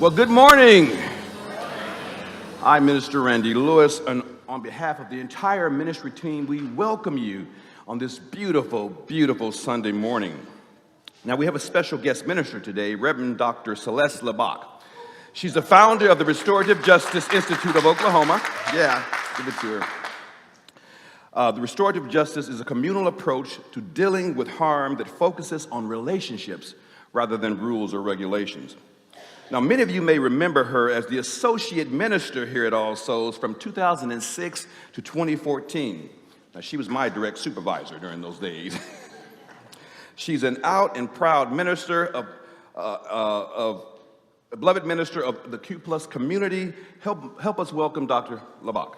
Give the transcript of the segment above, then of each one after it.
Well, good morning. I'm Minister Randy Lewis, and on behalf of the entire ministry team, we welcome you on this beautiful, beautiful Sunday morning. Now, we have a special guest minister today, Reverend Dr. Celeste Lebak. She's the founder of the Restorative Justice Institute of Oklahoma. Yeah, give it to her. The restorative justice is a communal approach to dealing with harm that focuses on relationships rather than rules or regulations. Now, many of you may remember her as the associate minister here at All Souls from 2006 to 2014. Now, she was my direct supervisor during those days. She's an out and proud minister of a beloved minister of the Q Plus community. Help us welcome Dr. Lebak.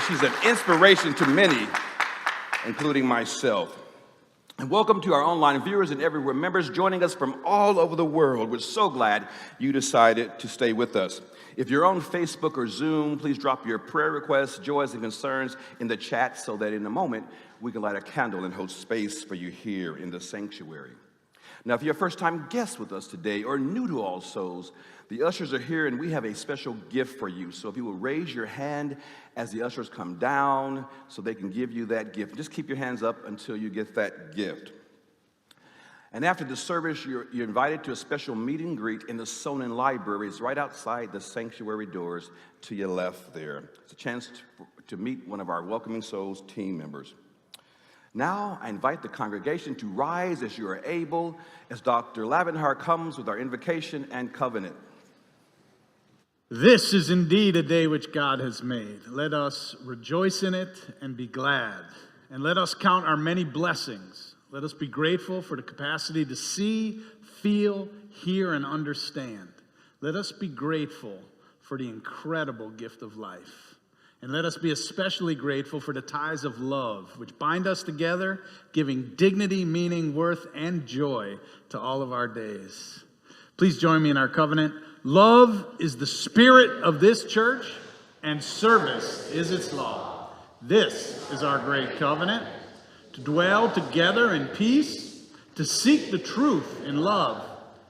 She's an inspiration to many, including myself. And welcome to our online viewers and everywhere members joining us from all over the world. We're so glad you decided to stay with us. If you're on Facebook or Zoom, please drop your prayer requests, joys, and concerns in the chat so that in a moment we can light a candle and hold space for you here in the sanctuary. Now, if you're a first-time guest with us today or new to All Souls, the ushers are here and we have a special gift for you. So if you will raise your hand as the ushers come down so they can give you that gift. Just keep your hands up until you get that gift. And after the service, you're invited to a special meet and greet in the Sonnen Library. It's right outside the sanctuary doors to your left there. It's a chance to meet one of our Welcoming Souls team members. Now, I invite the congregation to rise as you are able, as Dr. Lavenhar comes with our invocation and covenant. This is indeed a day which God has made. Let us rejoice in it and be glad. And let us count our many blessings. Let us be grateful for the capacity to see, feel, hear, and understand. Let us be grateful for the incredible gift of life. And let us be especially grateful for the ties of love, which bind us together, giving dignity, meaning, worth, and joy to all of our days. Please join me in our covenant. Love is the spirit of this church, and service is its law. This is our great covenant, to dwell together in peace, to seek the truth in love,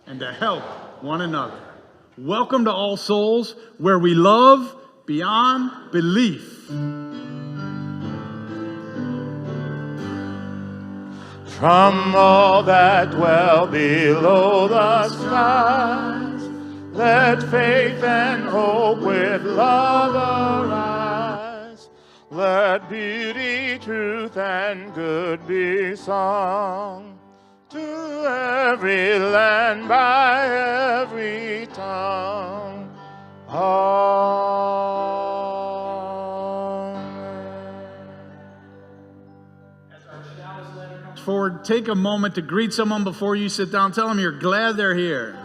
and to help one another. Welcome to All Souls, where we love beyond belief. From all that dwell below the skies, let faith and hope with love arise. Let beauty, truth, and good be sung to every land by every tongue. Amen. As our chalice letter comes forward, take a moment to greet someone before you sit down. Tell them you're glad they're here.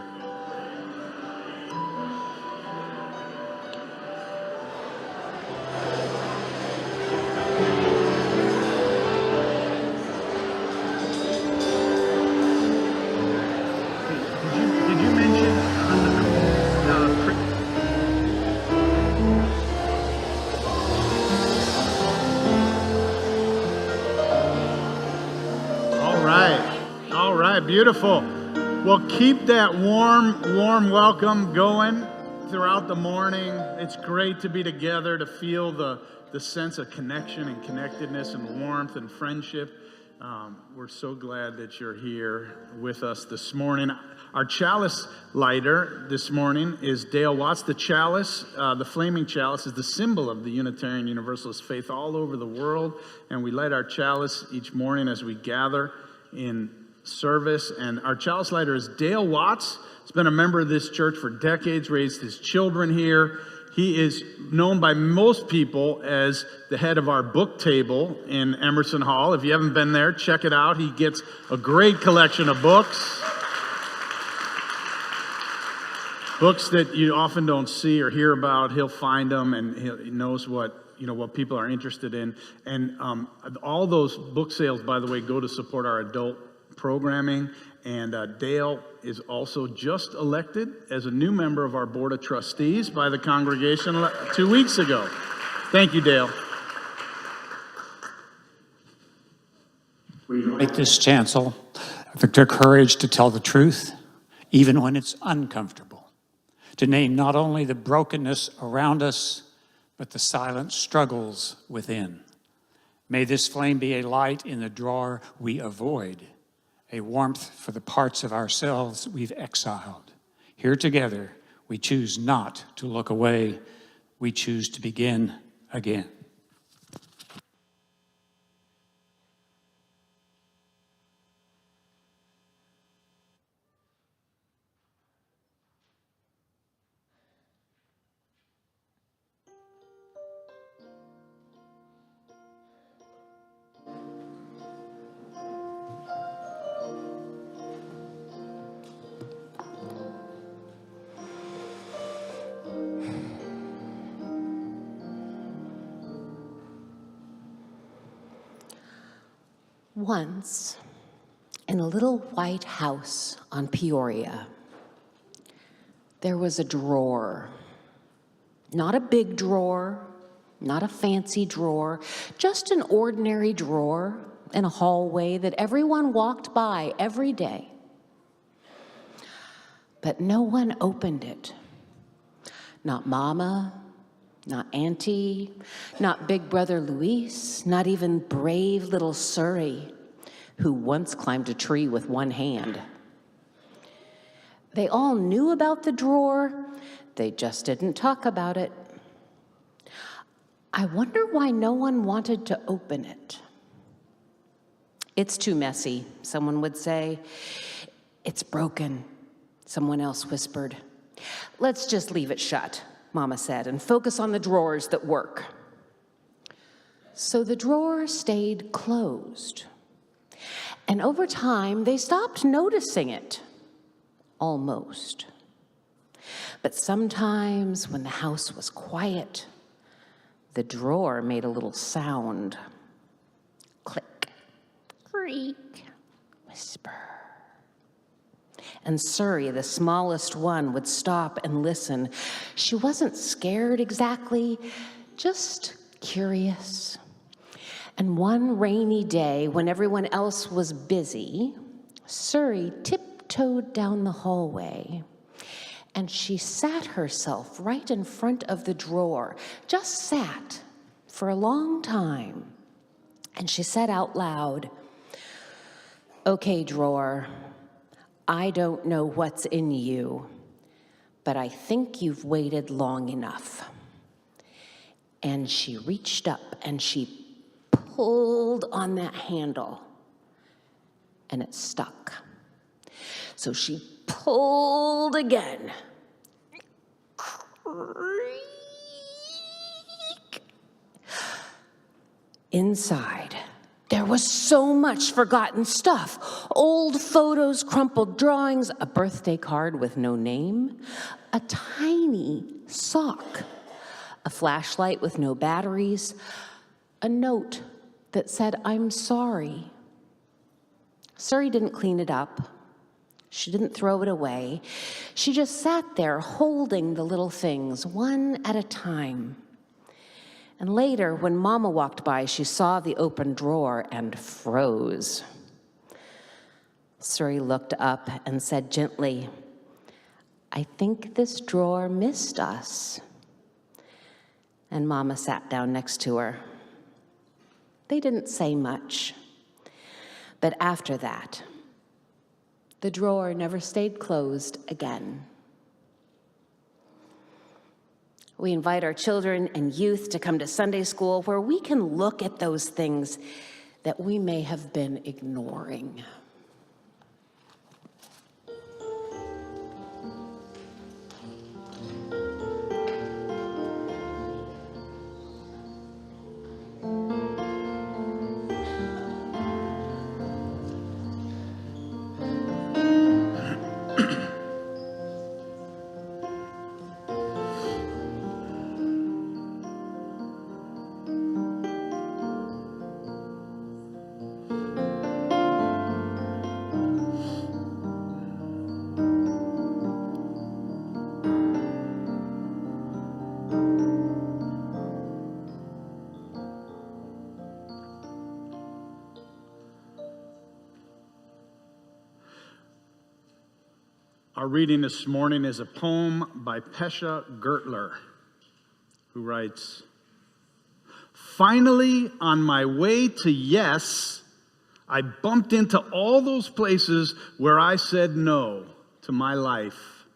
Beautiful. Well, keep that warm welcome going throughout the morning. It's great to be together, to feel the sense of connection and connectedness and warmth and friendship. We're so glad that you're here with us this morning. Our chalice lighter this morning is Dale Watts. The chalice, the flaming chalice, is the symbol of the Unitarian Universalist faith all over the world. And we light our chalice each morning as we gather in service. And our chalice lighter is Dale Watts. He's been a member of this church for decades, raised his children here. He is known by most people as the head of our book table in Emerson Hall. If you haven't been there, check it out. He gets a great collection of books. Books that you often don't see or hear about. He'll find them, and he knows what people are interested in. And all those book sales, by the way, go to support our adult programming. And Dale is also just elected as a new member of our Board of Trustees by the congregation 2 weeks ago. Thank you, Dale. Make this chancel the courage to tell the truth, even when it's uncomfortable, to name not only the brokenness around us, but the silent struggles within. May this flame be a light in the drawer we avoid, a warmth for the parts of ourselves we've exiled. Here together, we choose not to look away. We choose to begin again. Once, in a little white house on Peoria, there was a drawer. Not a big drawer, not a fancy drawer, just an ordinary drawer in a hallway that everyone walked by every day. But no one opened it. Not Mama, not Auntie, not Big Brother Luis, not even brave little Surrey, who once climbed a tree with one hand. They all knew about the drawer, they just didn't talk about it. I wonder why no one wanted to open it. It's too messy, someone would say. It's broken, someone else whispered. Let's just leave it shut, Mama said, and focus on the drawers that work. So the drawer stayed closed. And over time, they stopped noticing it, almost. But sometimes when the house was quiet, the drawer made a little sound. Click, creak, whisper. And Surrey, the smallest one, would stop and listen. She wasn't scared exactly, just curious. And one rainy day, when everyone else was busy, Surrey tiptoed down the hallway, and she sat herself right in front of the drawer, just sat for a long time. And she said out loud, "Okay, drawer, I don't know what's in you, but I think you've waited long enough." And she reached up and she pulled on that handle, and it stuck. So she pulled again. Creak. Inside, there was so much forgotten stuff. Old photos, crumpled drawings, a birthday card with no name, a tiny sock, a flashlight with no batteries, a note that said, "I'm sorry." Surrey didn't clean it up. She didn't throw it away. She just sat there holding the little things one at a time. And later, when Mama walked by, she saw the open drawer and froze. Surrey looked up and said gently, "I think this drawer missed us." And Mama sat down next to her. They didn't say much. But after that, the drawer never stayed closed again. We invite our children and youth to come to Sunday school where we can look at those things that we may have been ignoring. Our reading this morning is a poem by Pesha Gertler, who writes, "Finally, on my way to yes, I bumped into all those places where I said no to my life.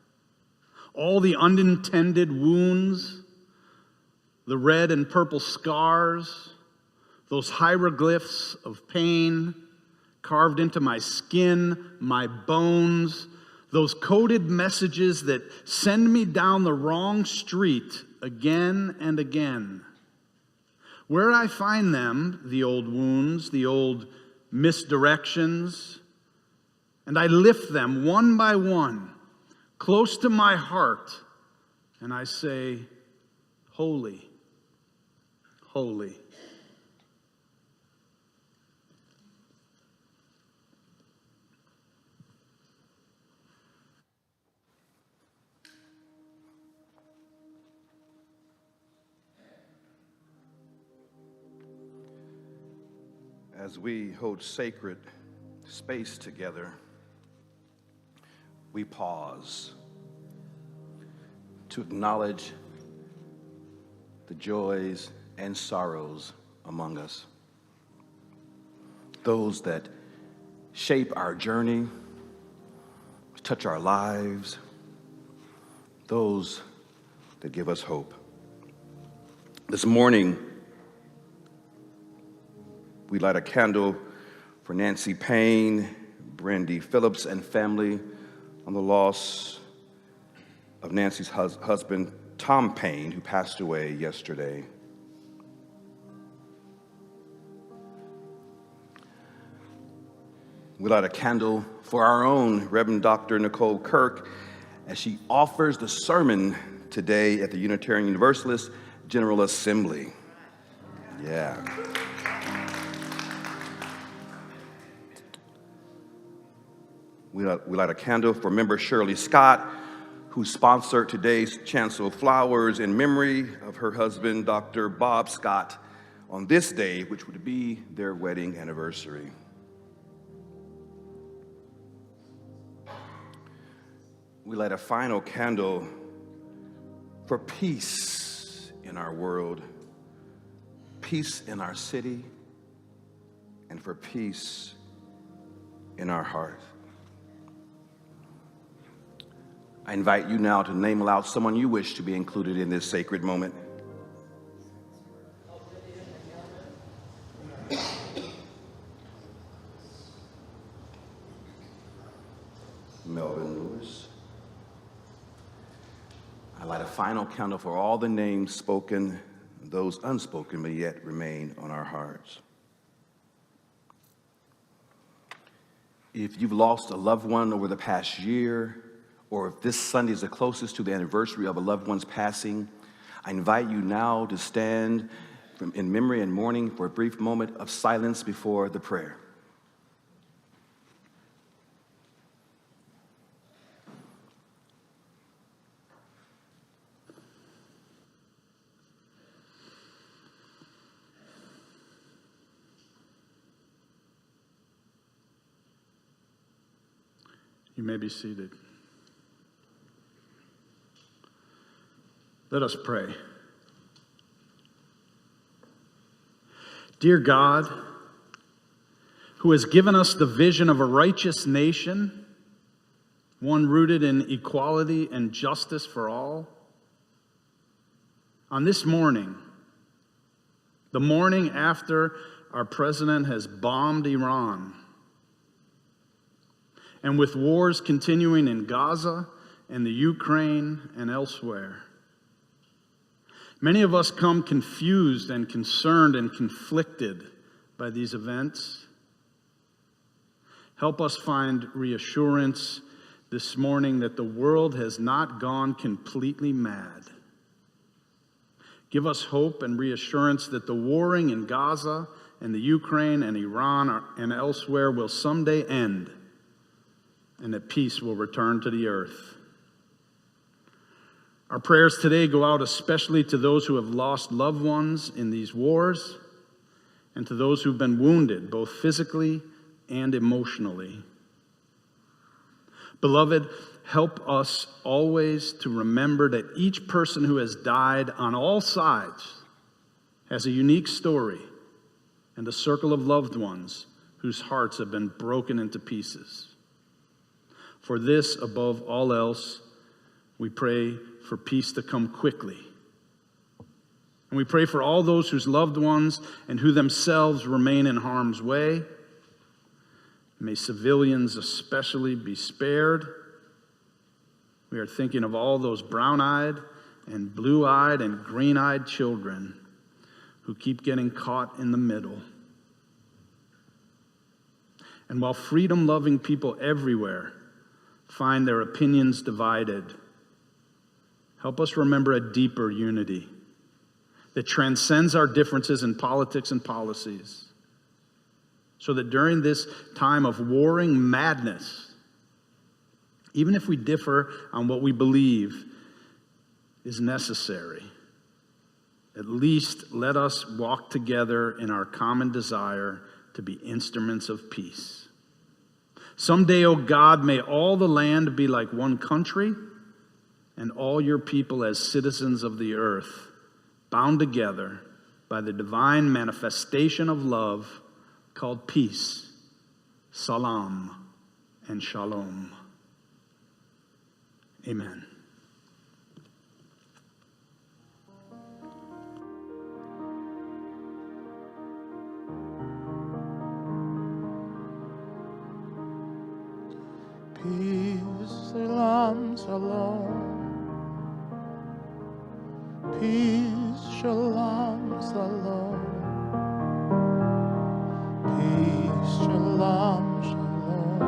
All the unintended wounds, the red and purple scars, those hieroglyphs of pain carved into my skin, my bones, those coded messages that send me down the wrong street again and again. Where I find them, the old wounds, the old misdirections, and I lift them one by one close to my heart, and I say, holy, holy." As we hold sacred space together, we pause to acknowledge the joys and sorrows among us, those that shape our journey, touch our lives, those that give us hope. This morning, we light a candle for Nancy Payne, Brandy Phillips, and family on the loss of Nancy's husband, Tom Payne, who passed away yesterday. We light a candle for our own Reverend Dr. Nicole Kirk as she offers the sermon today at the Unitarian Universalist General Assembly. Yeah. We light a candle for member Shirley Scott, who sponsored today's chancel flowers in memory of her husband, Dr. Bob Scott, on this day, which would be their wedding anniversary. We light a final candle for peace in our world, peace in our city, and for peace in our heart. I invite you now to name aloud someone you wish to be included in this sacred moment. Melvin Lewis. I light a final candle for all the names spoken, those unspoken, but yet remain on our hearts. If you've lost a loved one over the past year, or if this Sunday is the closest to the anniversary of a loved one's passing, I invite you now to stand in memory and mourning for a brief moment of silence before the prayer. You may be seated. Let us pray. Dear God, who has given us the vision of a righteous nation, one rooted in equality and justice for all, on this morning, the morning after our president has bombed Iran, and with wars continuing in Gaza and the Ukraine and elsewhere, many of us come confused and concerned and conflicted by these events. Help us find reassurance this morning that the world has not gone completely mad. Give us hope and reassurance that the warring in Gaza and the Ukraine and Iran and elsewhere will someday end, and that peace will return to the earth. Our prayers today go out especially to those who have lost loved ones in these wars and to those who've been wounded, both physically and emotionally. Beloved, help us always to remember that each person who has died on all sides has a unique story and a circle of loved ones whose hearts have been broken into pieces. For this, above all else, we pray for peace to come quickly. And we pray for all those whose loved ones and who themselves remain in harm's way. May civilians especially be spared. We are thinking of all those brown-eyed and blue-eyed and green-eyed children who keep getting caught in the middle. And while freedom-loving people everywhere find their opinions divided, help us remember a deeper unity that transcends our differences in politics and policies, so that during this time of warring madness, even if we differ on what we believe is necessary, at least let us walk together in our common desire to be instruments of peace. Someday, O God, may all the land be like one country, and all your people as citizens of the earth, bound together by the divine manifestation of love called peace, salam, and shalom. Amen. Peace, salam, shalom. Peace, shalom, shalom. Peace, shalom, shalom.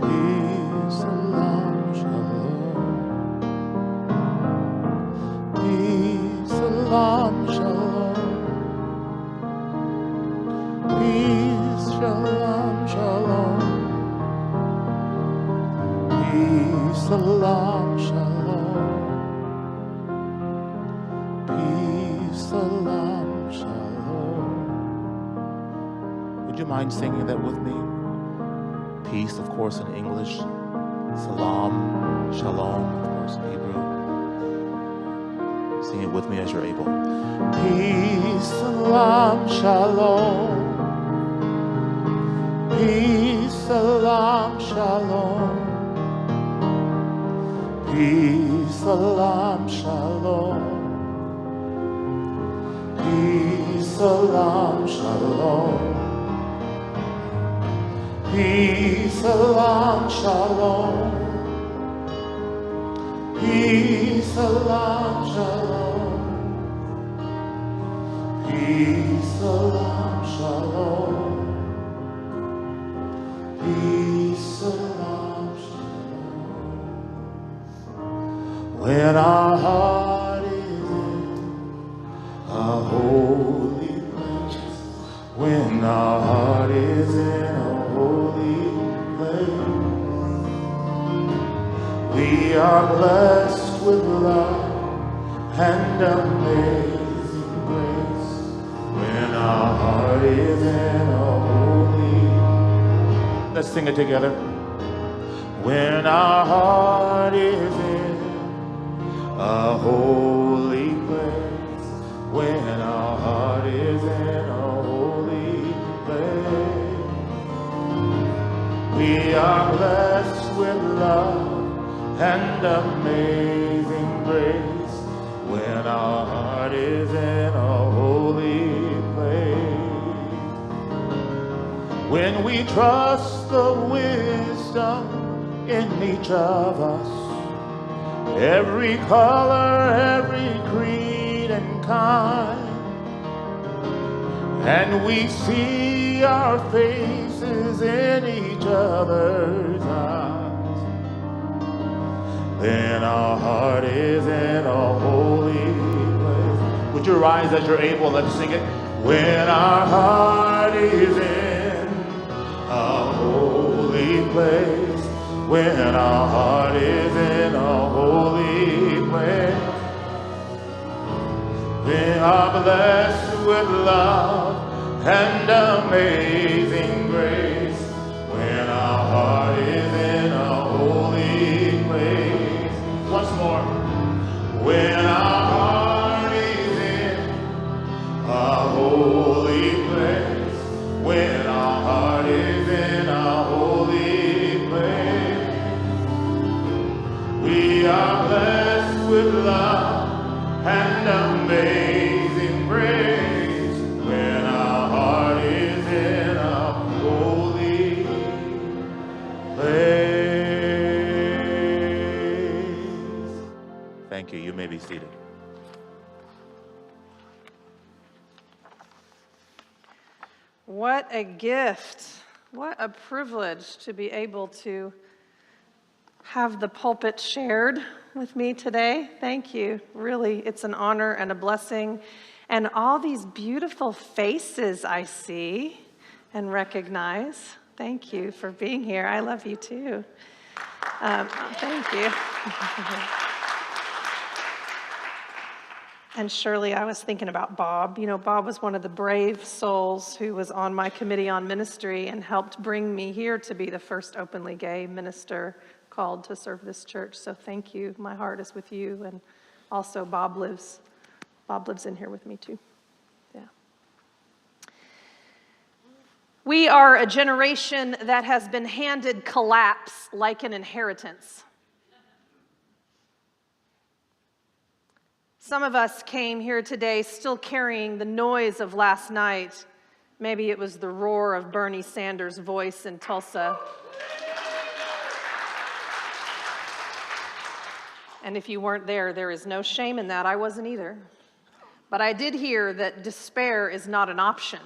Peace, salam, shalom. Peace, salam, shalom. Peace, shalom, shalom. Peace, salam, shalom. Peace, salam, shalom. Would you mind singing that with me? Peace, of course, in English. Salam, shalom, of course, in Hebrew. Sing it with me as you're able. Peace, salam, shalom. Peace, salam, shalom. Peace, salam, shalom. Peace, salam, shalom. Peace, salam, shalom. Peace, salam, shalom. Peace, salam, shalom. Peace, salam, shalom. When our heart is in a holy place, when our heart is in a holy place, we are blessed with love and amazing grace. When our heart is in a holy, let's sing it together. When our heart is in a holy place, when our heart is in a holy place, we are blessed with love and amazing grace. When our heart is in a holy place, when we trust the wisdom in each of us, every color, every creed and kind, and we see our faces in each other's eyes, then our heart is in a holy place. Would you rise as you're able? Let's sing it. When our heart is in a holy place, when our heart is in a holy place, we are blessed with love and amazing grace. When our heart is in a are blessed with love and amazing grace when our heart is in a holy place. Thank you. You may be seated. What a gift. What a privilege to be able to have the pulpit shared with me today. Thank you. Really, it's an honor and a blessing. And all these beautiful faces I see and recognize. Thank you for being here. I love you too. Thank you. And Shirley, I was thinking about Bob. You know, Bob was one of the brave souls who was on my committee on ministry and helped bring me here to be the first openly gay minister called to serve this church. So thank you. My heart is with you. And also Bob lives in here with me too. Yeah. We are a generation that has been handed collapse like an inheritance. Some of us came here today still carrying the noise of last night. Maybe it was the roar of Bernie Sanders' voice in Tulsa. And if you weren't there, there is no shame in that. I wasn't either. But I did hear that despair is not an option.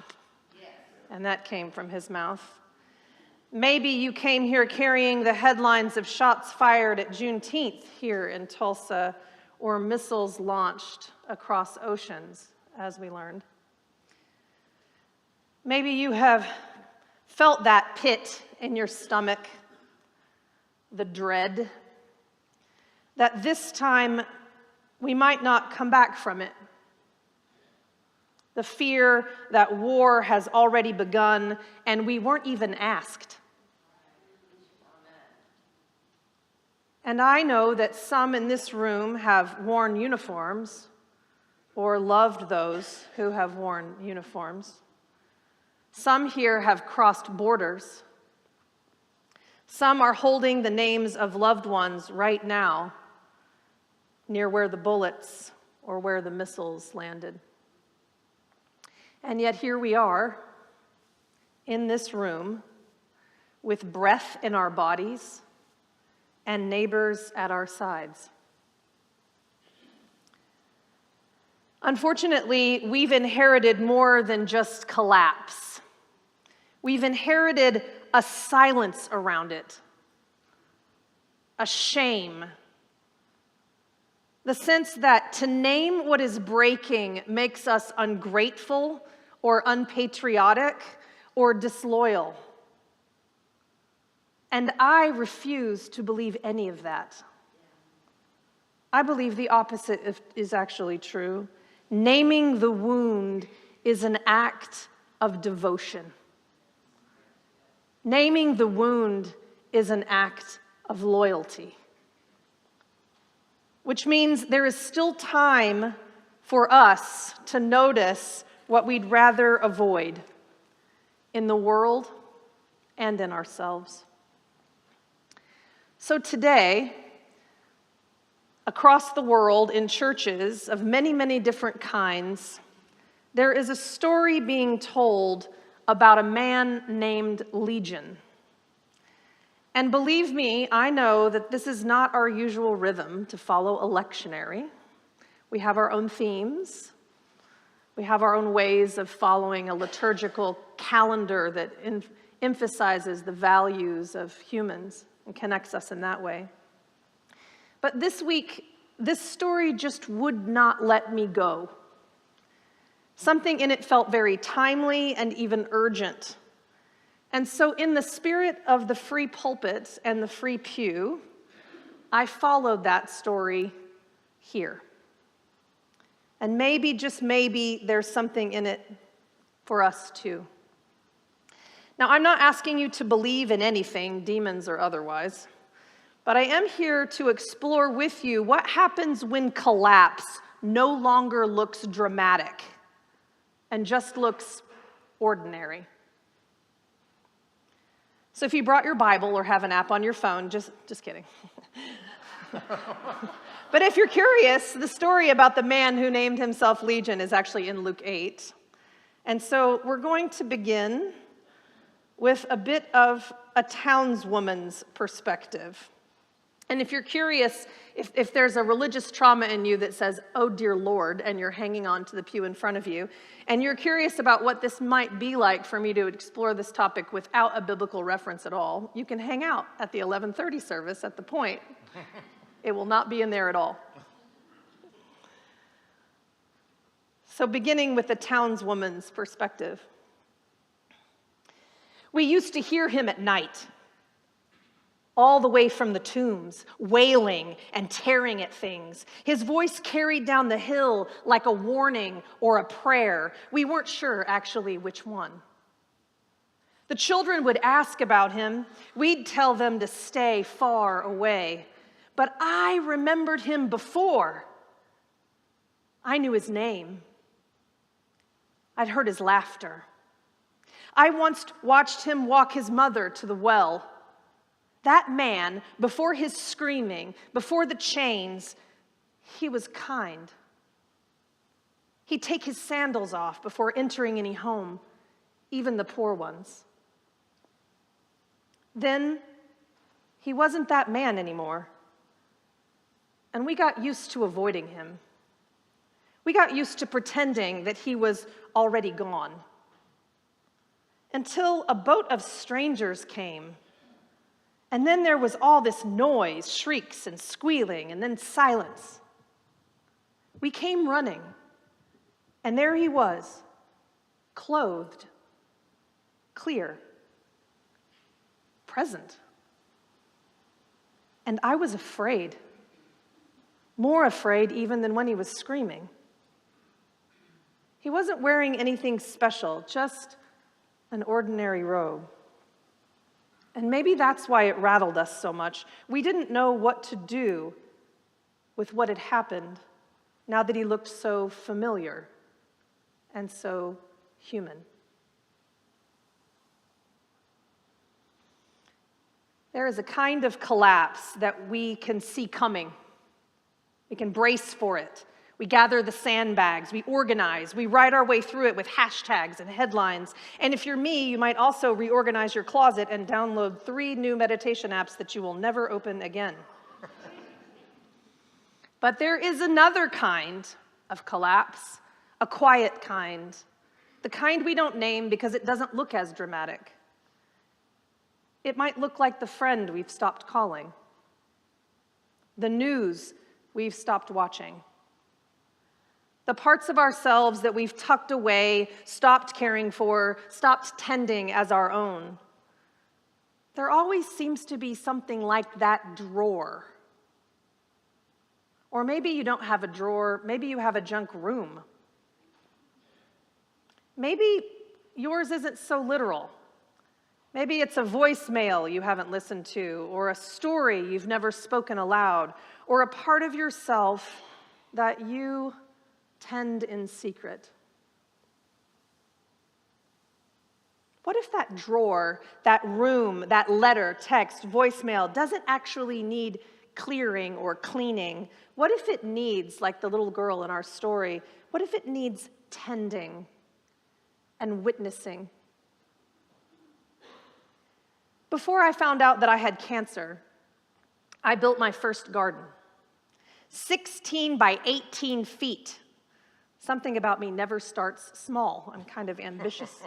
And that came from his mouth. Maybe you came here carrying the headlines of shots fired at Juneteenth here in Tulsa, or missiles launched across oceans, as we learned. Maybe you have felt that pit in your stomach, the dread, that this time we might not come back from it. The fear that war has already begun and we weren't even asked. And I know that some in this room have worn uniforms or loved those who have worn uniforms. Some here have crossed borders. Some are holding the names of loved ones right now near where the bullets or where the missiles landed. And yet here we are in this room with breath in our bodies and neighbors at our sides. Unfortunately, we've inherited more than just collapse. We've inherited a silence around it, a shame, the sense that to name what is breaking makes us ungrateful or unpatriotic or disloyal. And I refuse to believe any of that. I believe the opposite is actually true. Naming the wound is an act of devotion. Naming the wound is an act of loyalty. Which means there is still time for us to notice what we'd rather avoid in the world and in ourselves. So today, across the world in churches of many, many different kinds, there is a story being told about a man named Legion. And believe me, I know that this is not our usual rhythm to follow a lectionary. We have our own themes. We have our own ways of following a liturgical calendar that emphasizes the values of humans and connects us in that way. But this week, this story just would not let me go. Something in it felt very timely and even urgent. And so in the spirit of the free pulpit and the free pew, I followed that story here. And maybe, just maybe, there's something in it for us too. Now, I'm not asking you to believe in anything, demons or otherwise, but I am here to explore with you what happens when collapse no longer looks dramatic and just looks ordinary. So if you brought your Bible or have an app on your phone, just kidding. But if you're curious, the story about the man who named himself Legion is actually in Luke 8. And so we're going to begin with a bit of a townswoman's perspective. And if you're curious, if there's a religious trauma in you that says, "Oh dear Lord," and you're hanging on to the pew in front of you, and you're curious about what this might be like for me to explore this topic without a biblical reference at all, you can hang out at the 11:30 service at the Point. It will not be in there at all. So beginning with the townswoman's perspective. We used to hear him at night, all the way from the tombs, wailing and tearing at things. His voice carried down the hill like a warning or a prayer. We weren't sure, actually, which one. The children would ask about him. We'd tell them to stay far away. But I remembered him before. I knew his name. I'd heard his laughter. I once watched him walk his mother to the well. That man, before his screaming, before the chains, he was kind. He'd take his sandals off before entering any home, even the poor ones. Then, he wasn't that man anymore. And we got used to avoiding him. We got used to pretending that he was already gone. Until a boat of strangers came. And then there was all this noise, shrieks and squealing, and then silence. We came running, and there he was, clothed, clear, present. And I was afraid, more afraid even than when he was screaming. He wasn't wearing anything special, just an ordinary robe. And maybe that's why it rattled us so much. We didn't know what to do with what had happened now that he looked so familiar and so human. There is a kind of collapse that we can see coming. We can brace for it. We gather the sandbags, we organize, we write our way through it with hashtags and headlines. And if you're me, you might also reorganize your closet and download 3 new meditation apps that you will never open again. But there is another kind of collapse, a quiet kind, the kind we don't name because it doesn't look as dramatic. It might look like the friend we've stopped calling, the news we've stopped watching. The parts of ourselves that we've tucked away, stopped caring for, stopped tending as our own. There always seems to be something like that drawer. Or maybe you don't have a drawer, maybe you have a junk room. Maybe yours isn't so literal. Maybe it's a voicemail you haven't listened to, or a story you've never spoken aloud, or a part of yourself that you tend in secret. What if that drawer, that room, that letter, text, voicemail doesn't actually need clearing or cleaning? What if it needs, like the little girl in our story, what if it needs tending and witnessing? Before I found out that I had cancer, I built my first garden, 16 by 18 feet. Something about me never starts small. I'm kind of ambitious.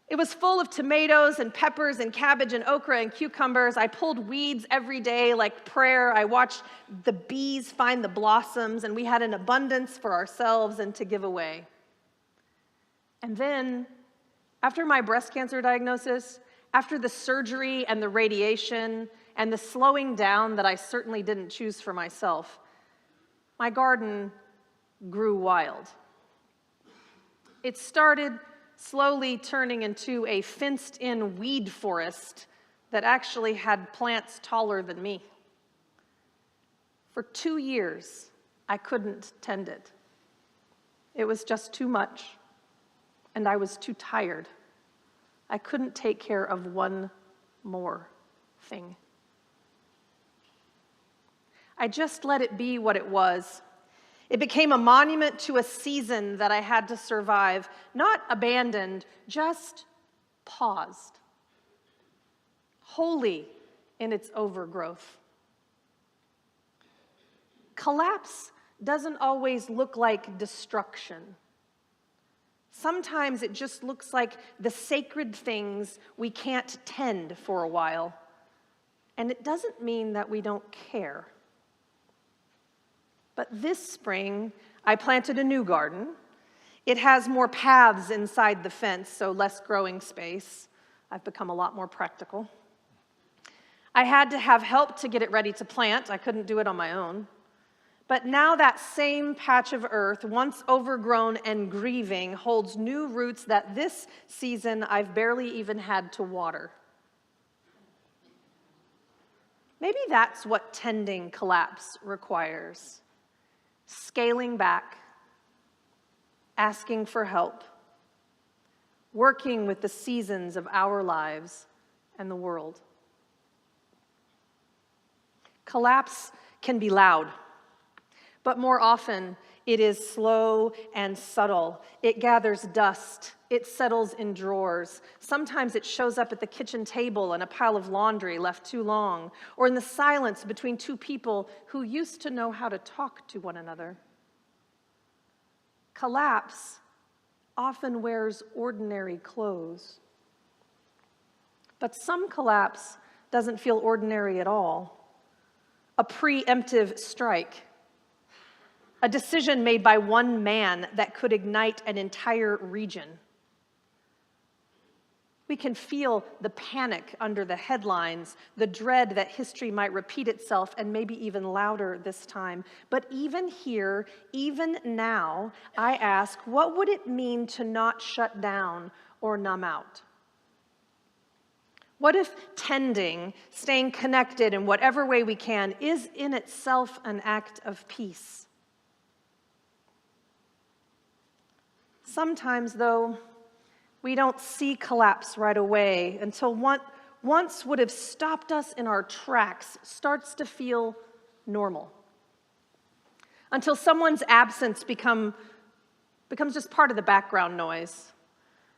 It was full of tomatoes and peppers and cabbage and okra and cucumbers. I pulled weeds every day like prayer. I watched the bees find the blossoms, and we had an abundance for ourselves and to give away. And then, after my breast cancer diagnosis, after the surgery and the radiation and the slowing down that I certainly didn't choose for myself, my garden grew wild. It started slowly turning into a fenced-in weed forest that actually had plants taller than me. For 2 years, I couldn't tend it. It was just too much, and I was too tired. I couldn't take care of one more thing. I just let it be what it was. It became a monument to a season that I had to survive, not abandoned, just paused, holy in its overgrowth. Collapse doesn't always look like destruction. Sometimes it just looks like the sacred things we can't tend for a while. And it doesn't mean that we don't care. But this spring, I planted a new garden. It has more paths inside the fence, so less growing space. I've become a lot more practical. I had to have help to get it ready to plant. I couldn't do it on my own. But now that same patch of earth, once overgrown and grieving, holds new roots that this season I've barely even had to water. Maybe that's what tending collapse requires. Scaling back, asking for help, working with the seasons of our lives and the world. Collapse can be loud, but more often it is slow and subtle. It gathers dust. It settles in drawers. Sometimes it shows up at the kitchen table in a pile of laundry left too long, or in the silence between two people who used to know how to talk to one another. Collapse often wears ordinary clothes. But some collapse doesn't feel ordinary at all. A preemptive strike. A decision made by one man that could ignite an entire region. We can feel the panic under the headlines, the dread that history might repeat itself, and maybe even louder this time. But even here, even now, I ask, what would it mean to not shut down or numb out? What if tending, staying connected in whatever way we can, is in itself an act of peace? Sometimes, though, we don't see collapse right away until what once would have stopped us in our tracks starts to feel normal. Until someone's absence becomes just part of the background noise.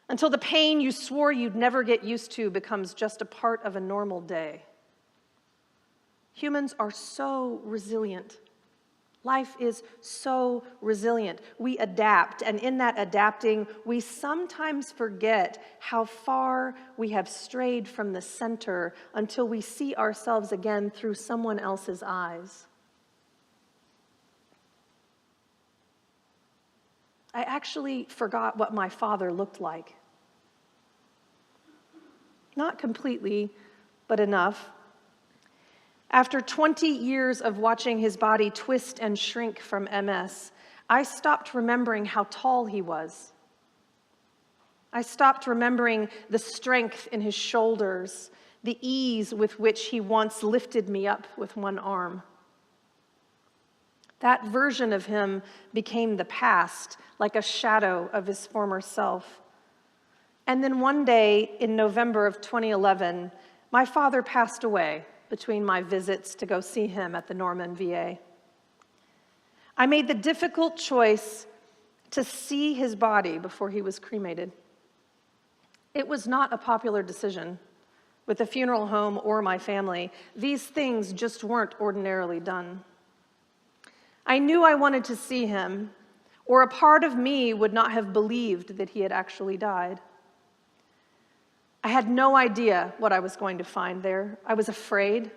Until the pain you swore you'd never get used to becomes just a part of a normal day. Humans are so resilient. Life is so resilient. We adapt, and in that adapting, we sometimes forget how far we have strayed from the center until we see ourselves again through someone else's eyes. I actually forgot what my father looked like. Not completely, but enough. After 20 years of watching his body twist and shrink from MS, I stopped remembering how tall he was. I stopped remembering the strength in his shoulders, the ease with which he once lifted me up with one arm. That version of him became the past, like a shadow of his former self. And then one day in November of 2011, my father passed away between my visits to go see him at the Norman VA. I made the difficult choice to see his body before he was cremated. It was not a popular decision with the funeral home or my family. These things just weren't ordinarily done. I knew I wanted to see him, or a part of me would not have believed that he had actually died. I had no idea what I was going to find there. I was afraid.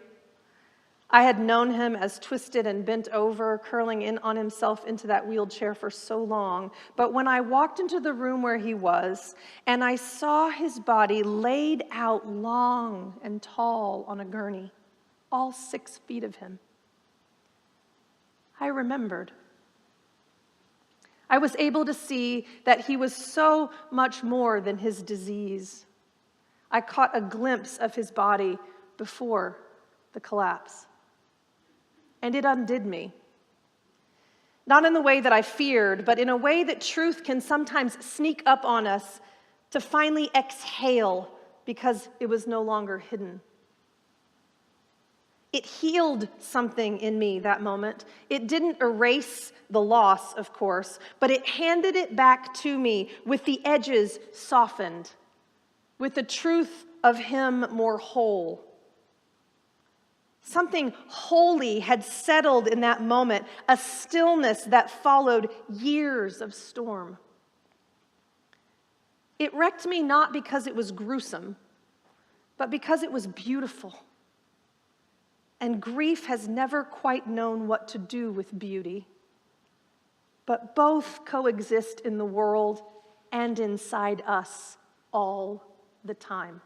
I had known him as twisted and bent over, curling in on himself into that wheelchair for so long. But when I walked into the room where he was, and I saw his body laid out long and tall on a gurney, all 6 feet of him, I remembered. I was able to see that he was so much more than his disease. I caught a glimpse of his body before the collapse. And it undid me. Not in the way that I feared, but in a way that truth can sometimes sneak up on us to finally exhale because it was no longer hidden. It healed something in me that moment. It didn't erase the loss, of course, but it handed it back to me with the edges softened, with the truth of him more whole. Something holy had settled in that moment, a stillness that followed years of storm. It wrecked me not because it was gruesome, but because it was beautiful. And grief has never quite known what to do with beauty. But both coexist in the world and inside us all the time.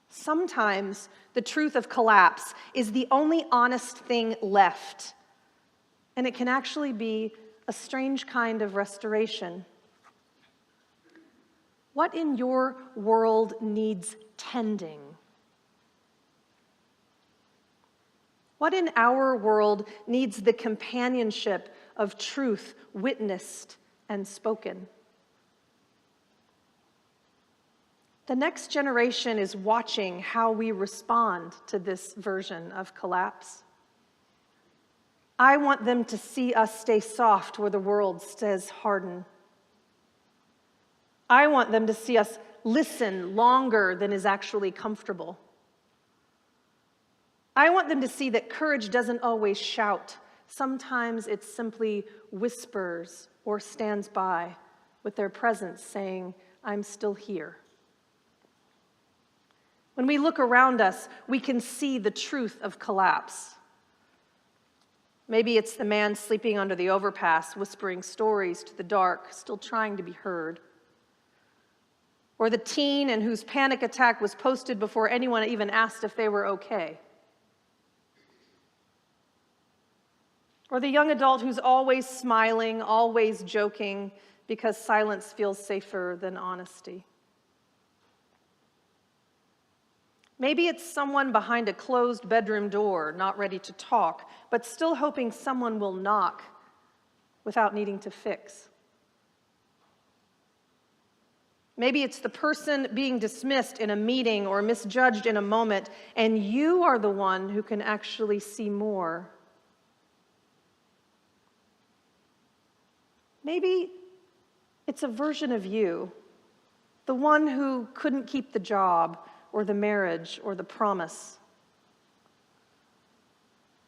Sometimes the truth of collapse is the only honest thing left, and it can actually be a strange kind of restoration. What in your world needs tending? What in our world needs the companionship of truth witnessed and spoken? The next generation is watching how we respond to this version of collapse. I want them to see us stay soft where the world says harden. I want them to see us listen longer than is actually comfortable. I want them to see that courage doesn't always shout. Sometimes it simply whispers or stands by with their presence saying, I'm still here. When we look around us, we can see the truth of collapse. Maybe it's the man sleeping under the overpass, whispering stories to the dark, still trying to be heard. Or the teen in whose panic attack was posted before anyone even asked if they were okay. Or the young adult who's always smiling, always joking, because silence feels safer than honesty. Maybe it's someone behind a closed bedroom door, not ready to talk, but still hoping someone will knock without needing to fix. Maybe it's the person being dismissed in a meeting or misjudged in a moment, and you are the one who can actually see more. Maybe it's a version of you, the one who couldn't keep the job or the marriage or the promise.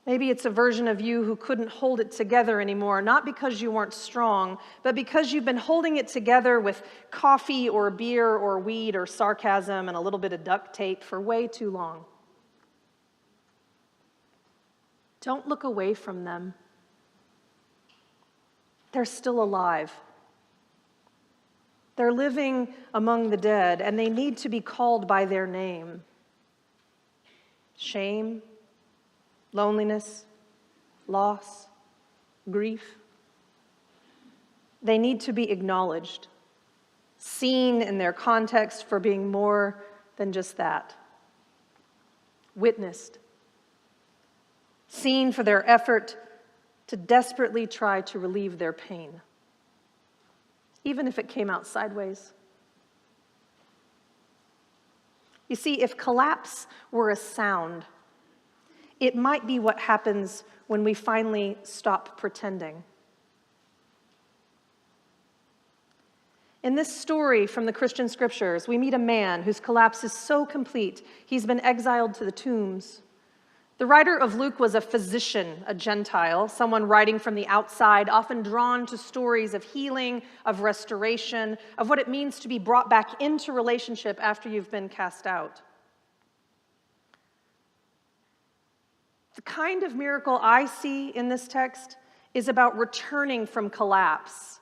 Maybe it's a version of you who couldn't hold it together anymore, not because you weren't strong, but because you've been holding it together with coffee or beer or weed or sarcasm and a little bit of duct tape for way too long. Don't look away from them. They're still alive. They're living among the dead, and they need to be called by their name. Shame, loneliness, loss, grief. They need to be acknowledged, seen in their context for being more than just that. Witnessed, seen for their effort to desperately try to relieve their pain, even if it came out sideways. You see, if collapse were a sound, it might be what happens when we finally stop pretending. In this story from the Christian scriptures, we meet a man whose collapse is so complete, he's been exiled to the tombs. The writer of Luke was a physician, a Gentile, someone writing from the outside, often drawn to stories of healing, of restoration, of what it means to be brought back into relationship after you've been cast out. The kind of miracle I see in this text is about returning from collapse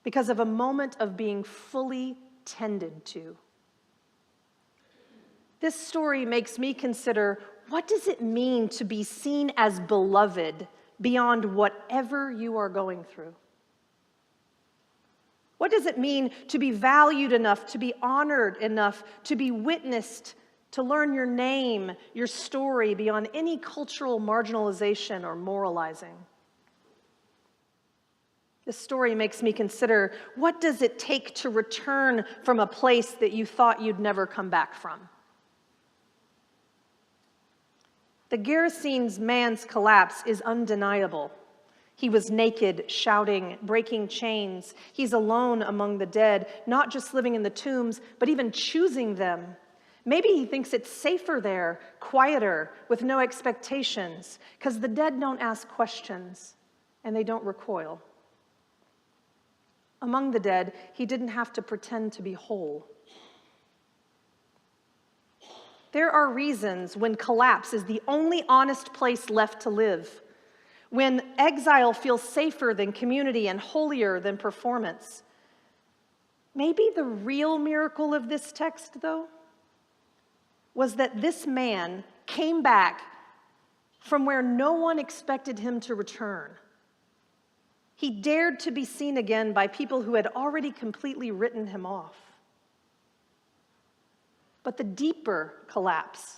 because of a moment of being fully tended to. This story makes me consider, what does it mean to be seen as beloved beyond whatever you are going through? What does it mean to be valued enough, to be honored enough, to be witnessed, to learn your name, your story beyond any cultural marginalization or moralizing? This story makes me consider, what does it take to return from a place that you thought you'd never come back from? The Gerasenes man's collapse is undeniable. He was naked, shouting, breaking chains. He's alone among the dead, not just living in the tombs, but even choosing them. Maybe he thinks it's safer there, quieter, with no expectations, because the dead don't ask questions and they don't recoil. Among the dead, he didn't have to pretend to be whole. There are reasons when collapse is the only honest place left to live, when exile feels safer than community and holier than performance. Maybe the real miracle of this text, though, was that this man came back from where no one expected him to return. He dared to be seen again by people who had already completely written him off. But the deeper collapse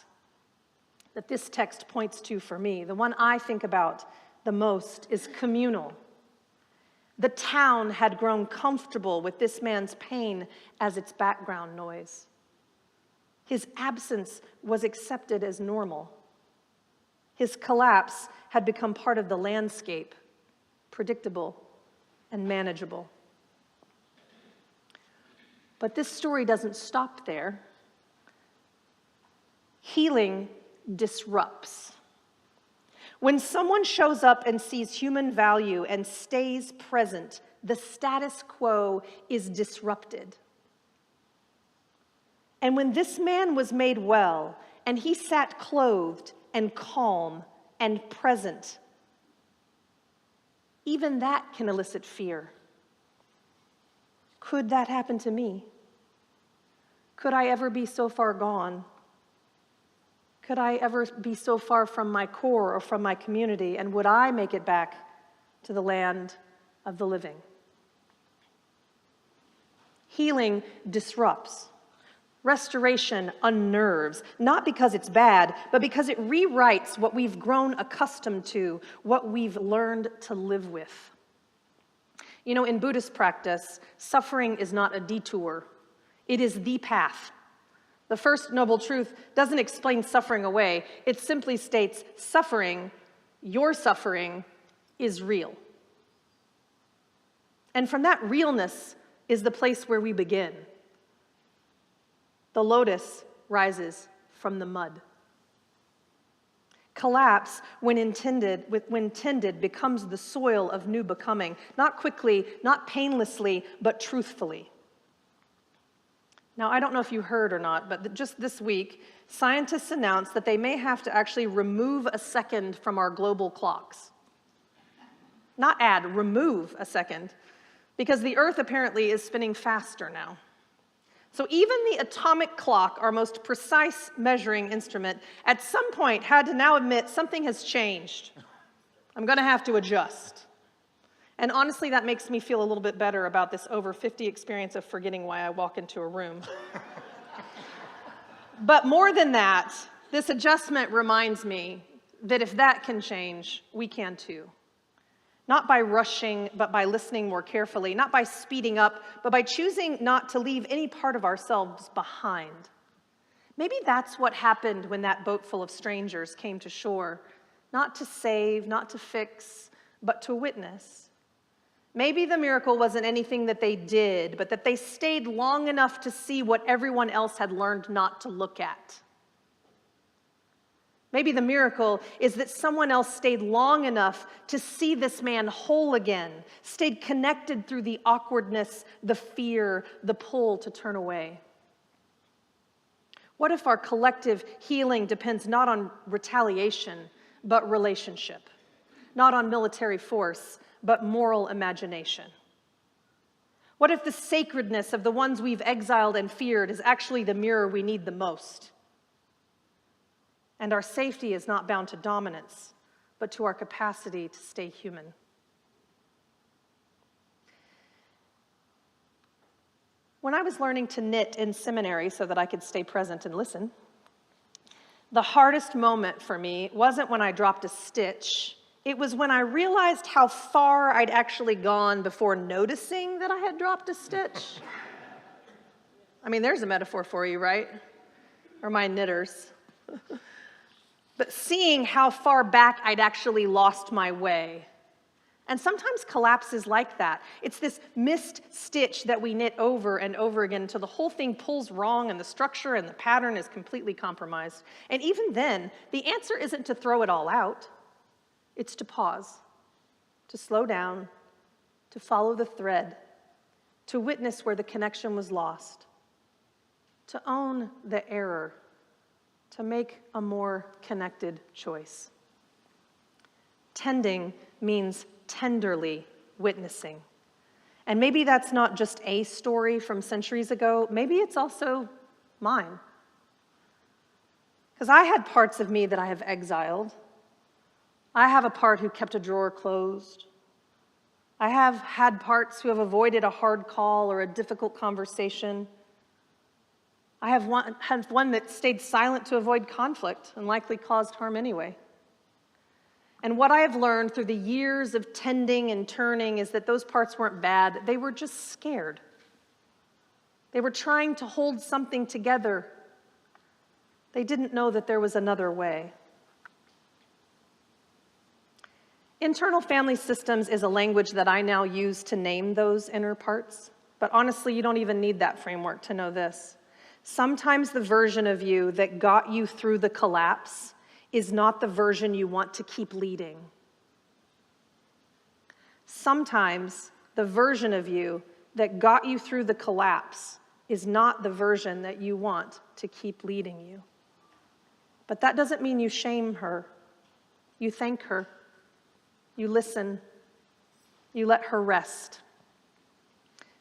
that this text points to for me, the one I think about the most, is communal. The town had grown comfortable with this man's pain as its background noise. His absence was accepted as normal. His collapse had become part of the landscape, predictable and manageable. But this story doesn't stop there. Healing disrupts. When someone shows up and sees human value and stays present, the status quo is disrupted. And when this man was made well, and he sat clothed and calm and present, even that can elicit fear. Could that happen to me? Could I ever be so far gone? Could I ever be so far from my core or from my community? And would I make it back to the land of the living? Healing disrupts. Restoration unnerves, not because it's bad, but because it rewrites what we've grown accustomed to, what we've learned to live with. You know, in Buddhist practice, suffering is not a detour. It is the path. The first noble truth doesn't explain suffering away. It simply states suffering, your suffering, is real. And from that realness is the place where we begin. The lotus rises from the mud. Collapse, when tended, becomes the soil of new becoming, not quickly, not painlessly, but truthfully. Now, I don't know if you heard or not, but just this week, scientists announced that they may have to actually remove a second from our global clocks. Not add, remove a second, because the Earth apparently is spinning faster now. So even the atomic clock, our most precise measuring instrument, at some point had to now admit something has changed. I'm going to have to adjust. And honestly, that makes me feel a little bit better about this over 50 experience of forgetting why I walk into a room. But more than that, this adjustment reminds me that if that can change, we can too. Not by rushing, but by listening more carefully. Not by speeding up, but by choosing not to leave any part of ourselves behind. Maybe that's what happened when that boat full of strangers came to shore. Not to save, not to fix, but to witness. Maybe the miracle wasn't anything that they did, but that they stayed long enough to see what everyone else had learned not to look at. Maybe the miracle is that someone else stayed long enough to see this man whole again, stayed connected through the awkwardness, the fear, the pull to turn away. What if our collective healing depends not on retaliation, but relationship? Not on military force, but moral imagination? What if the sacredness of the ones we've exiled and feared is actually the mirror we need the most? And our safety is not bound to dominance, but to our capacity to stay human. When I was learning to knit in seminary so that I could stay present and listen, the hardest moment for me wasn't when I dropped a stitch. It was when I realized how far I'd actually gone before noticing that I had dropped a stitch. I mean, there's a metaphor for you, right? Or my knitters. but seeing how far back I'd actually lost my way. And sometimes collapse is like that. It's this missed stitch that we knit over and over again until the whole thing pulls wrong and the structure and the pattern is completely compromised. And even then, the answer isn't to throw it all out. It's to pause, to slow down, to follow the thread, to witness where the connection was lost, to own the error, to make a more connected choice. Tending means tenderly witnessing. And maybe that's not just a story from centuries ago, maybe it's also mine. Because I had parts of me that I have exiled. I have a part who kept a drawer closed. I have had parts who have avoided a hard call or a difficult conversation. I have one that stayed silent to avoid conflict and likely caused harm anyway. And what I have learned through the years of tending and turning is that those parts weren't bad, they were just scared. They were trying to hold something together. They didn't know that there was another way. Internal family systems is a language that I now use to name those inner parts, but honestly, you don't even need that framework to know this. Sometimes the version of you that got you through the collapse is not the version you want to keep leading. Sometimes the version of you that got you through the collapse is not the version that you want to keep leading you. But that doesn't mean you shame her. You thank her. You listen. You let her rest.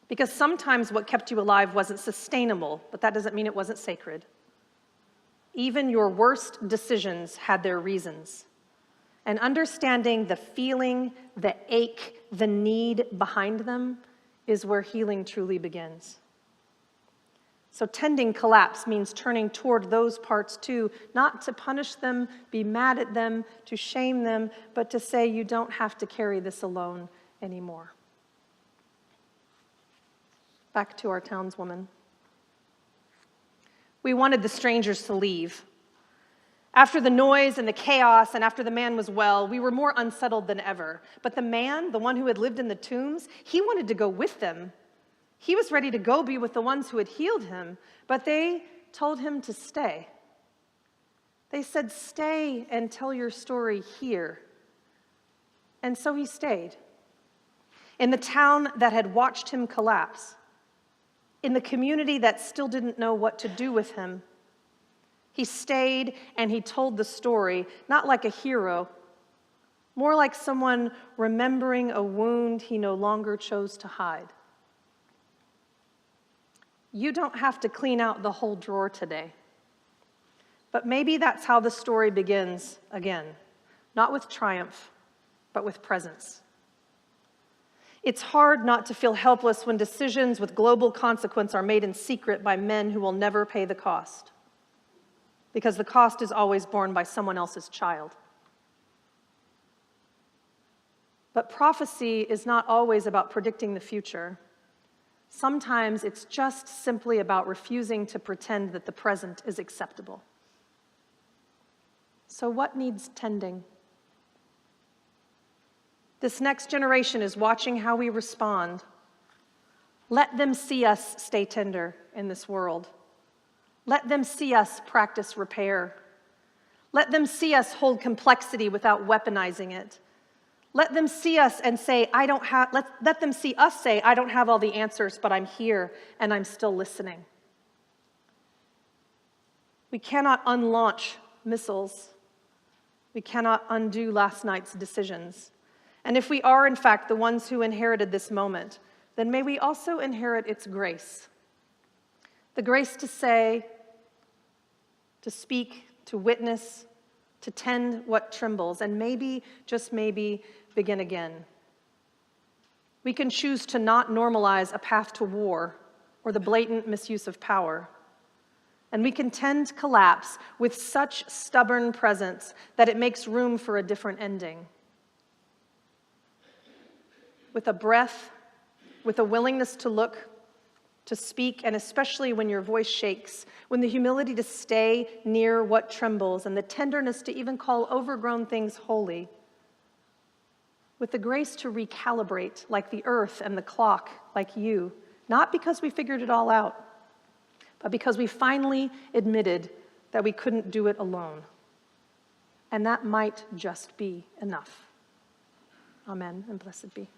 Because sometimes what kept you alive wasn't sustainable, but that doesn't mean it wasn't sacred. Even your worst decisions had their reasons. And understanding the feeling, the ache, the need behind them is where healing truly begins. So tending collapse means turning toward those parts too, not to punish them, be mad at them, to shame them, but to say you don't have to carry this alone anymore. Back to our townswoman. We wanted the strangers to leave. After the noise and the chaos and after the man was well, we were more unsettled than ever. But the man, the one who had lived in the tombs, he wanted to go with them. He was ready to go be with the ones who had healed him, but they told him to stay. They said, "Stay and tell your story here." And so he stayed. In the town that had watched him collapse, in the community that still didn't know what to do with him, he stayed and he told the story, not like a hero, more like someone remembering a wound he no longer chose to hide. You don't have to clean out the whole drawer today, but maybe that's how the story begins again, not with triumph, but with presence. It's hard not to feel helpless when decisions with global consequence are made in secret by men who will never pay the cost, because the cost is always borne by someone else's child. But prophecy is not always about predicting the future. Sometimes it's just simply about refusing to pretend that the present is acceptable. So what needs tending? This next generation is watching how we respond. Let them see us stay tender in this world. Let them see us practice repair. Let them see us hold complexity without weaponizing it. Let them see us and say, let them see us say, "I don't have all the answers, but I'm here and I'm still listening." We cannot unlaunch missiles. We cannot undo last night's decisions. And if we are, in fact, the ones who inherited this moment, then may we also inherit its grace. The grace to say, to speak, to witness, to tend what trembles, and maybe, just maybe, begin again. We can choose to not normalize a path to war or the blatant misuse of power. And we can tend collapse with such stubborn presence that it makes room for a different ending. With a breath, with a willingness to look, to speak, and especially when your voice shakes, when the humility to stay near what trembles, and the tenderness to even call overgrown things holy, with the grace to recalibrate like the earth and the clock, like you, not because we figured it all out, but because we finally admitted that we couldn't do it alone. And that might just be enough. Amen, and blessed be.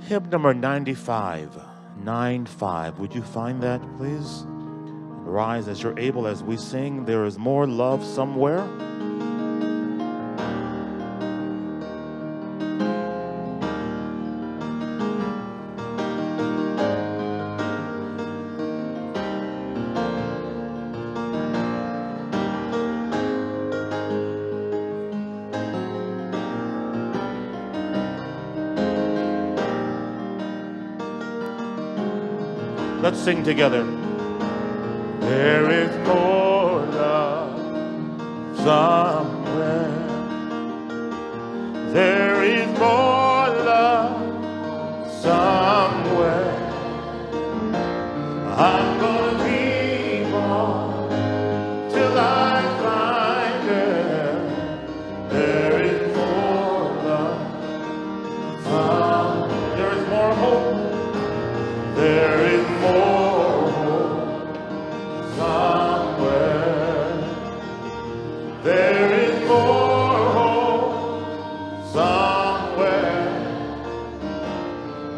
Hymn number 95. 95. Would you find that, please? Rise as you're able as we sing, There is More Love Somewhere. Let's sing together. There is more love somewhere. There is more love somewhere. I'm gonna keep on till I find it. There is more love somewhere. There is more hope. There is more hope somewhere. There is more hope somewhere.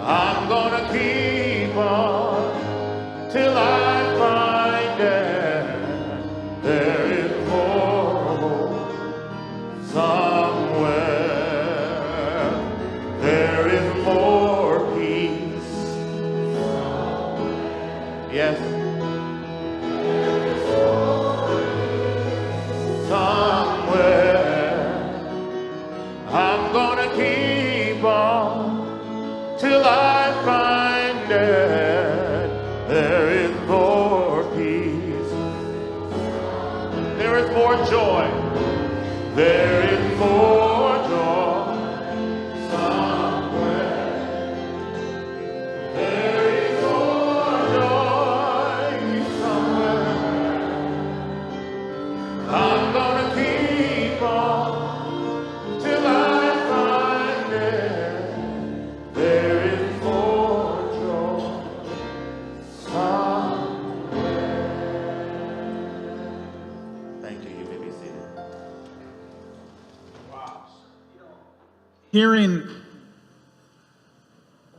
I'm gonna keep on till I find it. There is more hope somewhere. There is more peace. Yes. Somewhere. I'm gonna keep on till I find it. There is more peace. There is more joy. There is more joy somewhere. There is more joy somewhere. I'm gonna keep on till I find it. There is more joy somewhere. Thank you. You may be seated. Hearing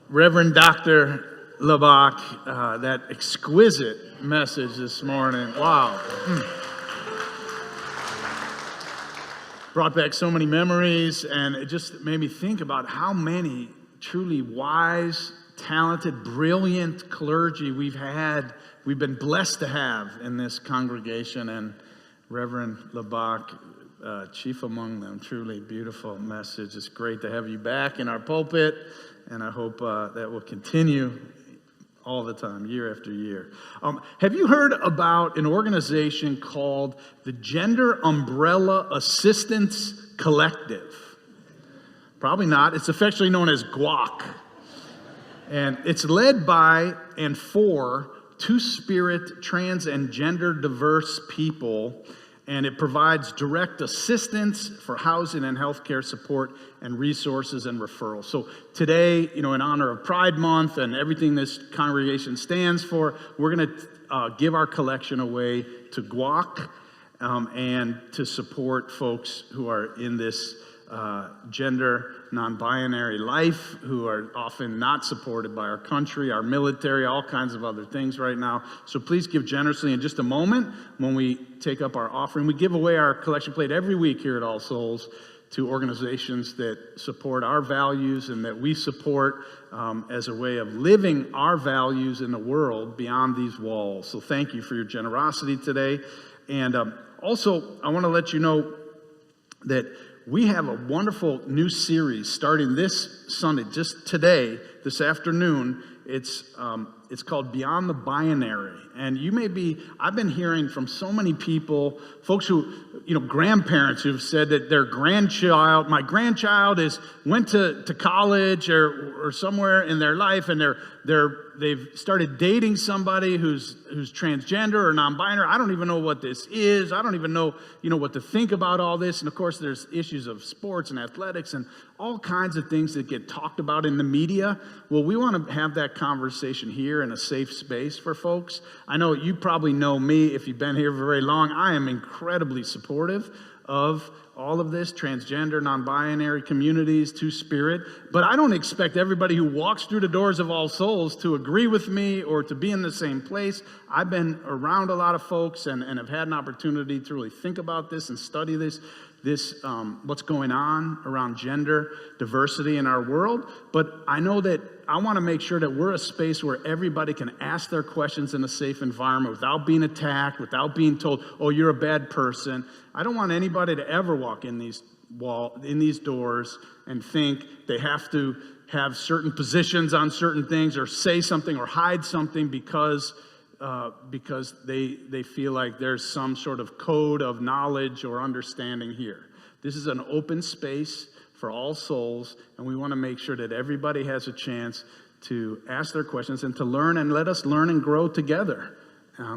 Reverend Dr. Lebak, that exquisite message this morning, wow. Brought back so many memories, and it just made me think about how many truly wise, talented, brilliant clergy we've been blessed to have in this congregation, and Reverend Lebak, chief among them. Truly beautiful message. It's great to have you back in our pulpit, and I hope that will continue all the time, year after year. Have you heard about an organization called the Gender Umbrella Assistance Collective? Probably not. It's affectionately known as GWAC. And it's led by and for two-spirit, trans, and gender diverse people. And it provides direct assistance for housing and healthcare support and resources and referrals. So today, in honor of Pride Month and everything this congregation stands for, we're going to give our collection away to GWAC and to support folks who are in this gender non-binary life, who are often not supported by our country, our military, all kinds of other things right now. So please give generously. In just a moment, when we take up our offering, we give away our collection plate every week here at All Souls to organizations that support our values and that we support as a way of living our values in the world beyond these walls. So thank you for your generosity today. And also, I want to let you know that we have a wonderful new series starting this Sunday, just today, this afternoon. It's called Beyond the Binary. And I've been hearing from so many people, folks who, grandparents who've said that my grandchild went to college or somewhere in their life, and they've started dating somebody who's transgender or non-binary. I don't even know what this is. I don't even know, what to think about all this. And of course, there's issues of sports and athletics and all kinds of things that get talked about in the media. Well, we want to have that conversation here in a safe space for folks. I know you probably know me if you've been here for very long. I am incredibly supportive of all of this, transgender, non-binary communities, two-spirit. But I don't expect everybody who walks through the doors of All Souls to agree with me or to be in the same place. I've been around a lot of folks and have had an opportunity to really think about this and study this what's going on around gender diversity in our world. But I know that I want to make sure that we're a space where everybody can ask their questions in a safe environment without being attacked, without being told, oh, you're a bad person. I don't want anybody to ever walk in these doors and think they have to have certain positions on certain things or say something or hide something because they feel like there's some sort of code of knowledge or understanding here. This is an open space for all souls, and we want to make sure that everybody has a chance to ask their questions and to learn, and let us learn and grow together.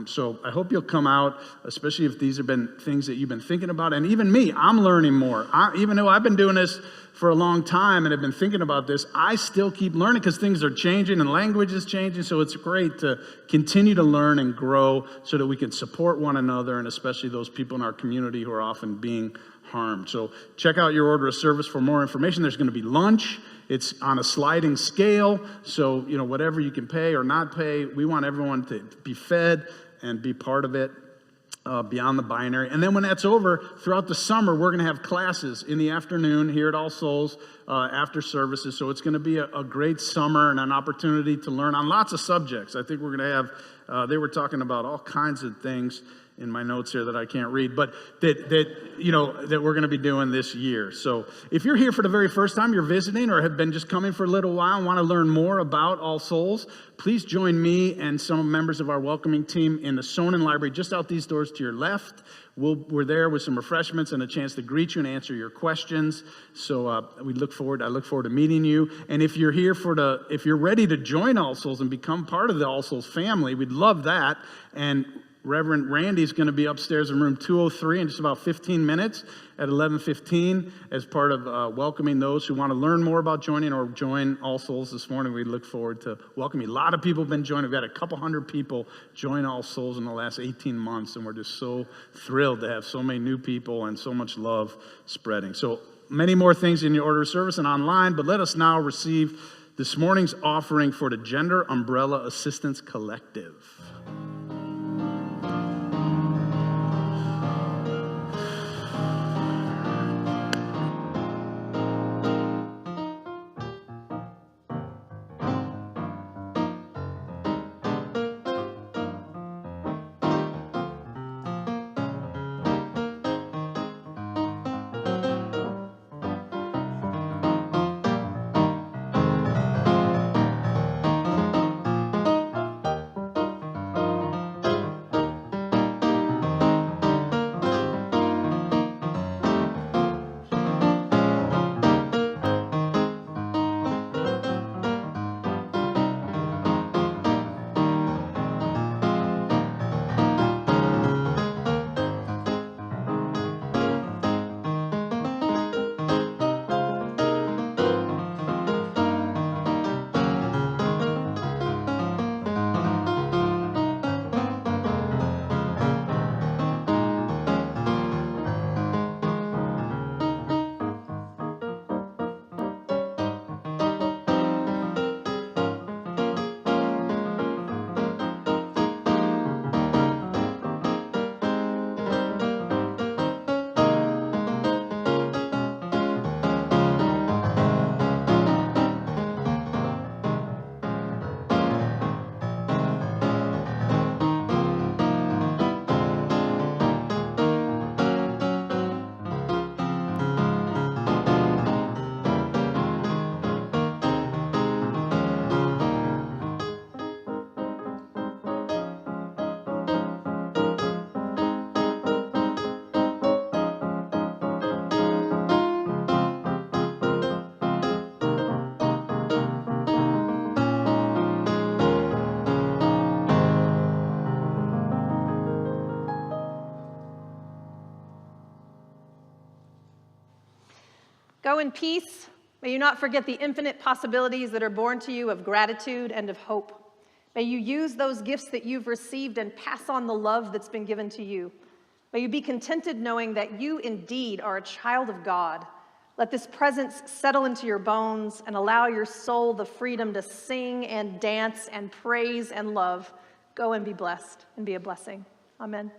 So I hope you'll come out, especially if these have been things that you've been thinking about. And even me, I'm learning more. Even though I've been doing this for a long time and have been thinking about this, I still keep learning because things are changing and language is changing. So it's great to continue to learn and grow so that we can support one another, and especially those people in our community who are often being harmed. So check out your order of service for more information. There's going to be lunch. It's on a sliding scale, so whatever you can pay or not pay, we want everyone to be fed and be part of it. Beyond the Binary. And then when that's over, throughout the summer, we're going to have classes in the afternoon here at All Souls after services. So it's going to be a great summer and an opportunity to learn on lots of subjects. I think we're going to have, they were talking about all kinds of things in my notes here that I can't read, but that we're going to be doing this year. So if you're here for the very first time, you're visiting or have been just coming for a little while and want to learn more about All Souls, please join me and some members of our welcoming team in the Sonnen Library just out these doors to your left. We're there with some refreshments and a chance to greet you and answer your questions. So I look forward to meeting you. And if you're here if you're ready to join All Souls and become part of the All Souls family, we'd love that. And Reverend Randy's going to be upstairs in room 203 in just about 15 minutes at 11:15 as part of welcoming those who want to learn more about joining or join All Souls this morning. We look forward to welcoming. A lot of people have been joining. We've had a couple hundred people join All Souls in the last 18 months, and we're just so thrilled to have so many new people and so much love spreading. So many more things in your order of service and online, but let us now receive this morning's offering for the Gender Umbrella Assistance Collective. Go in peace. May you not forget the infinite possibilities that are born to you of gratitude and of hope. May you use those gifts that you've received and pass on the love that's been given to you. May you be contented knowing that you indeed are a child of God. Let this presence settle into your bones and allow your soul the freedom to sing and dance and praise and love. Go and be blessed and be a blessing. Amen.